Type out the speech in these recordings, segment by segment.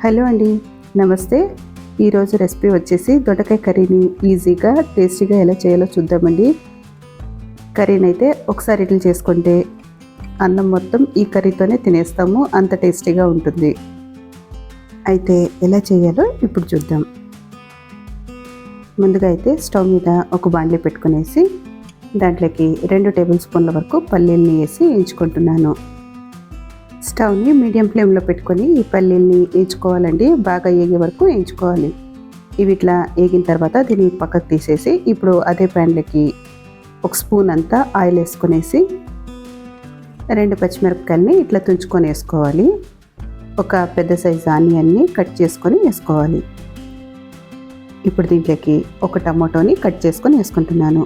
Hello అండి, నమస్తే. ఈరోజు రెసిపీ వచ్చేసి దొండకాయ కర్రీని ఈజీగా టేస్టీగా ఎలా చేయాలో చూద్దామండి. కర్రీని అయితే ఒకసారి ఇట్లా చేసుకుంటే అన్నం మొత్తం ఈ కర్రీతోనే తినేస్తాము, అంత టేస్టీగా ఉంటుంది. అయితే ఎలా చేయాలో ఇప్పుడు చూద్దాం. ముందుగా అయితే స్టవ్ మీద ఒక బాండ్లీ పెట్టుకునేసి దాంట్లోకి 2 టేబుల్ స్పూన్ల వరకు పల్లీల్ని వేసి వేయించుకుంటున్నాను. స్టవ్ని మీడియం ఫ్లేమ్లో పెట్టుకొని ఈ పల్లీల్ని వేయించుకోవాలండి. బాగా వేగే వరకు వేయించుకోవాలి. ఇవి ఇట్లా వేగిన తర్వాత దీన్ని పక్కకు తీసేసి ఇప్పుడు అదే ప్యాన్లోకి 1 స్పూన్ అంతా ఆయిల్ వేసుకునేసి 2 పచ్చిమిరపకాయలని ఇట్లా తుంచుకొని వేసుకోవాలి. ఒక పెద్ద సైజు ఆనియన్ని కట్ చేసుకొని వేసుకోవాలి. ఇప్పుడు దీంట్లోకి ఒక టమాటోని కట్ చేసుకొని వేసుకుంటున్నాను.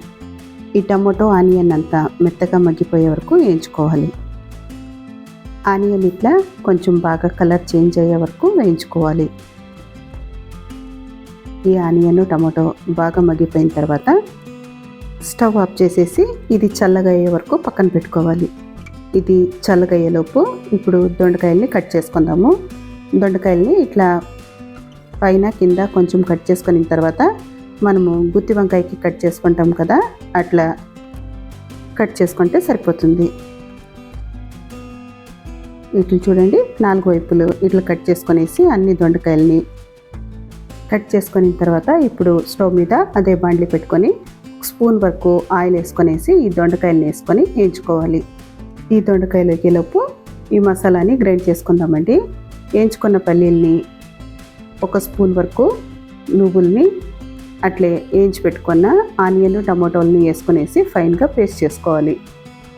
ఈ టమాటో ఆనియన్ అంతా మెత్తగా మగ్గిపోయే వరకు వేయించుకోవాలి. ఆనియన్ ఇట్లా కొంచెం బాగా కలర్ చేంజ్ అయ్యే వరకు వేయించుకోవాలి. ఈ ఆనియన్ టమాటో బాగా మగ్గిపోయిన తర్వాత స్టవ్ ఆఫ్ చేసేసి ఇది చల్లగా అయ్యే వరకు పక్కన పెట్టుకోవాలి. ఇది చల్లగా అయ్యేలోపు ఇప్పుడు దొండకాయల్ని కట్ చేసుకుందాము. దొండకాయల్ని ఇట్లా పైన కింద కొంచెం కట్ చేసుకున్న తర్వాత మనము గుత్తి వంకాయకి కట్ చేసుకుంటాం కదా, అట్లా కట్ చేసుకుంటే సరిపోతుంది. ఇట్లా చూడండి, 4 వైపులు ఇట్లా కట్ చేసుకునేసి అన్ని దొండకాయల్ని కట్ చేసుకున్న తర్వాత ఇప్పుడు స్టవ్ మీద అదే బాండ్లీ పెట్టుకొని 1 స్పూన్ వరకు ఆయిల్ వేసుకునేసి ఈ దొండకాయలని వేసుకొని వేయించుకోవాలి. ఈ దొండకాయలు వేగేలోపు ఈ మసాలాని గ్రైండ్ చేసుకుందామండి. వేయించుకున్న పల్లీల్ని 1 స్పూన్ వరకు నువ్వుల్ని అట్లే వేయించి పెట్టుకున్న ఆనియన్ టమాటోల్ని వేసుకునేసి ఫైన్గా పేస్ట్ చేసుకోవాలి.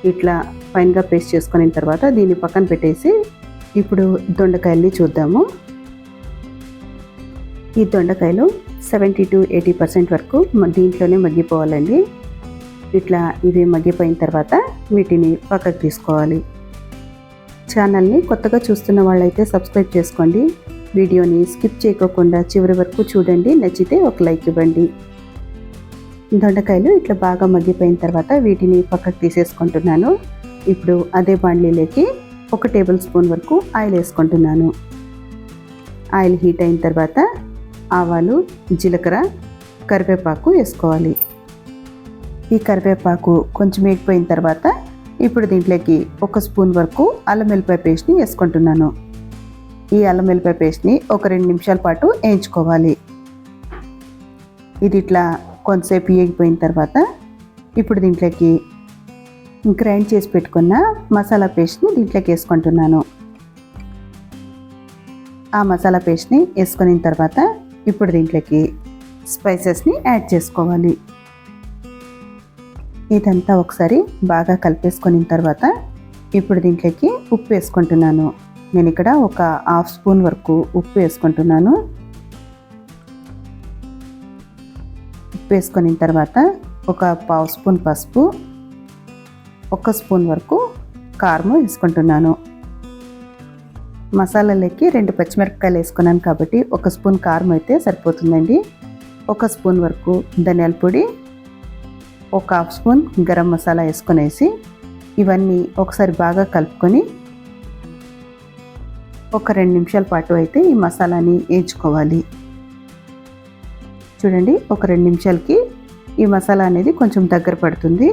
ఇట్లా ఫైన్గా పేస్ట్ చేసుకున్న తర్వాత దీన్ని పక్కన పెట్టేసి ఇప్పుడు దొండకాయల్ని చూద్దాము. ఈ దొండకాయలు 70 to 80% వరకు దీంట్లోనే మగ్గిపోవాలండి. ఇట్లా ఇవి మగ్గిపోయిన తర్వాత వీటిని పక్కకు తీసుకోవాలి. ఛానల్ని కొత్తగా చూస్తున్న వాళ్ళైతే సబ్స్క్రైబ్ చేసుకోండి. వీడియోని స్కిప్ చేయకుండా చివరి వరకు చూడండి. నచ్చితే ఒక లైక్ ఇవ్వండి. దొండకాయలు ఇట్లా బాగా మగ్గిపోయిన తర్వాత వీటిని పక్కకు తీసేసుకుంటున్నాను. ఇప్పుడు అదే బాండ్లీలోకి 1 టేబుల్ స్పూన్ వరకు ఆయిల్ వేసుకుంటున్నాను. ఆయిల్ హీట్ అయిన తర్వాత ఆవాలు, జీలకర్ర, కరివేపాకు వేసుకోవాలి. ఈ కరివేపాకు కొంచెం వేగిపోయిన తర్వాత ఇప్పుడు దీంట్లోకి 1 స్పూన్ వరకు అల్లం వెల్లిపాయ పేస్ట్ని వేసుకుంటున్నాను. ఈ అల్లం వెల్లిపాయ పేస్ట్ని ఒక 2 నిమిషాల పాటు వేయించుకోవాలి. ఇది ఇట్లా కొంతసేపు వేగిపోయిన తర్వాత ఇప్పుడు దీంట్లోకి గ్రైండ్ చేసి పెట్టుకున్న మసాలా పేస్ట్ని దీంట్లోకి వేసుకుంటున్నాను. ఆ మసాలా పేస్ట్ని వేసుకున్న తర్వాత ఇప్పుడు దీంట్లోకి స్పైసెస్ని యాడ్ చేసుకోవాలి. ఇదంతా ఒకసారి బాగా కలిపేసుకున్న తర్వాత ఇప్పుడు దీంట్లోకి ఉప్పు వేసుకుంటున్నాను. నేను ఇక్కడ ఒక 1/2 స్పూన్ వరకు ఉప్పు వేసుకుంటున్నాను. ఉప్పు వేసుకున్న తర్వాత ఒక 1/2 స్పూన్ పసుపు, 1 స్పూన్ వరకు కారం వేసుకుంటున్నాను. మసాలాలకి 2 పచ్చిమిరపకాయలు వేసుకున్నాను కాబట్టి 1 స్పూన్ కారం అయితే సరిపోతుందండి. 1 స్పూన్ వరకు ధనియాల పొడి, 1/2 స్పూన్ గరం మసాలా వేసుకునేసి ఇవన్నీ ఒకసారి బాగా కలుపుకొని ఒక 2 నిమిషాల పాటు అయితే ఈ మసాలాని వేయించుకోవాలి. చూడండి, ఒక 2 నిమిషాలకి ఈ మసాలా అనేది కొంచెం దగ్గర పడుతుంది.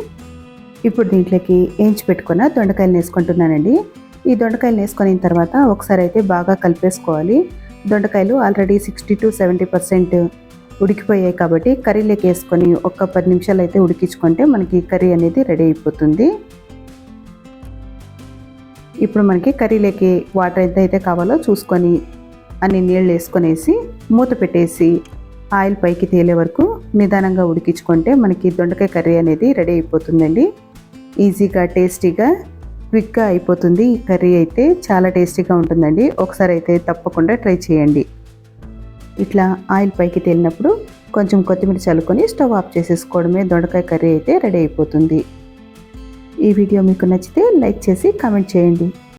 ఇప్పుడు దీంట్లోకి వేయించి పెట్టుకున్న దొండకాయలు వేసుకుంటున్నానండి. ఈ దొండకాయలు వేసుకున్న తర్వాత ఒకసారి అయితే బాగా కలిపేసుకోవాలి. దొండకాయలు ఆల్రెడీ 60 to 70% ఉడికిపోయాయి కాబట్టి కర్రీలోకి వేసుకొని ఒక 10 నిమిషాలు అయితే ఉడికించుకుంటే మనకి కర్రీ అనేది రెడీ అయిపోతుంది. ఇప్పుడు మనకి కర్రీలోకి వాటర్ ఎంత అయితే కావాలో చూసుకొని అన్ని నీళ్ళు వేసుకొనేసి మూత పెట్టేసి ఆయిల్ పైకి తేలే వరకు నిదానంగా ఉడికించుకుంటే మనకి దొండకాయ కర్రీ అనేది రెడీ అయిపోతుందండి. ఈజీగా టేస్టీగా క్విక్గా అయిపోతుంది. ఈ కర్రీ అయితే చాలా టేస్టీగా ఉంటుందండి. ఒకసారి అయితే తప్పకుండా ట్రై చేయండి. ఇట్లా ఆయిల్ పైకి తేలినప్పుడు కొంచెం కొత్తిమీర చల్లుకొని స్టవ్ ఆఫ్ చేసేసుకోవడమే. దొండకాయ కర్రీ అయితే రెడీ అయిపోతుంది. ఈ వీడియో మీకు నచ్చితే లైక్ చేసి కామెంట్ చేయండి.